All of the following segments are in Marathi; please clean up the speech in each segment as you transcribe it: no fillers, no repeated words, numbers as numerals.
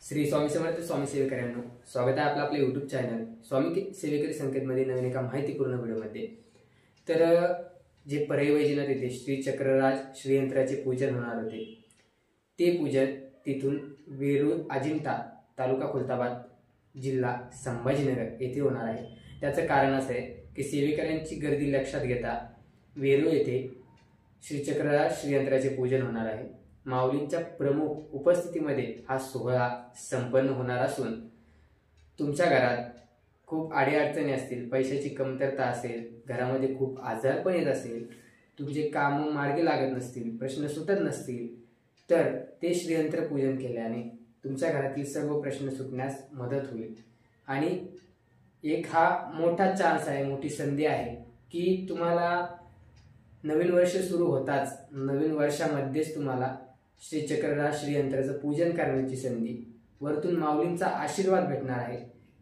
श्री स्वामी समर्थ स्वामी सेवेकरांनो, स्वागत आहे आपलं आपल्या यूट्यूब चॅनल स्वामी सेवेकरी संकेतमध्ये नवीन एका माहितीपूर्ण व्हिडिओमध्ये। तर जे परळी वैजनाथ येथे श्री चक्रराज श्रीयंत्राचे पूजन होणार होते, ते पूजन तिथून वेरूळ अजिंठा तालुका खुलताबाद जिल्हा संभाजीनगर येथे होणार आहे। त्याचं कारण असं आहे की सेवेकऱ्यांची गर्दी लक्षात घेता वेरूळ येथे श्री चक्रराज श्रीयंत्राचे पूजन होणार आहे। माऊलींच्या प्रमुख उपस्थितीमध्ये हा सोहळा संपन्न होणार असून तुमच्या घरात खूप अडीअडचणी असतील, पैशाची कमतरता असेल, घरामध्ये खूप आजारपण येत असेल, तुमचे काम मार्गी लागत नसतील, प्रश्न सुटत नसतील, तर ते श्रीयंत्र पूजन केल्याने तुमच्या घरातील सर्व प्रश्न सुटण्यास मदत होईल। आणि एक हा मोठा चान्स आहे, मोठी संधी आहे की तुम्हाला नवीन वर्ष सुरू होताच नवीन वर्षामध्येच तुम्हाला श्री चक्रराज श्रीयंत्राचं पूजन करण्याची संधी, वरतून माऊलींचा आशीर्वाद भेटणार आहे।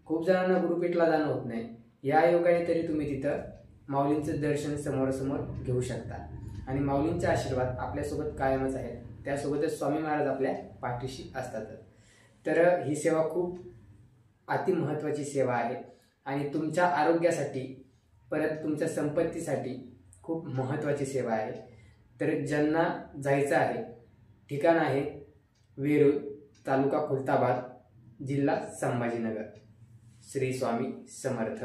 खूप जणांना गुरुपीठला जाणं होत नाही, या योगाने तरी तुम्ही तिथं माऊलींचं दर्शन समोरासमोर घेऊ शकता आणि माऊलींचा आशीर्वाद आपल्यासोबत कायमच आहे। त्यासोबतच स्वामी महाराज आपल्या पाठीशी असतात। तर ही सेवा खूप अति महत्त्वाची सेवा आहे आणि तुमच्या आरोग्यासाठी परत तुमच्या संपत्तीसाठी खूप महत्त्वाची सेवा आहे। तर ज्यांना जायचं आहे, ठिकाण आहे वेरूळ तालुका खुलताबाद जिल्हा संभाजीनगर। श्री स्वामी समर्थ।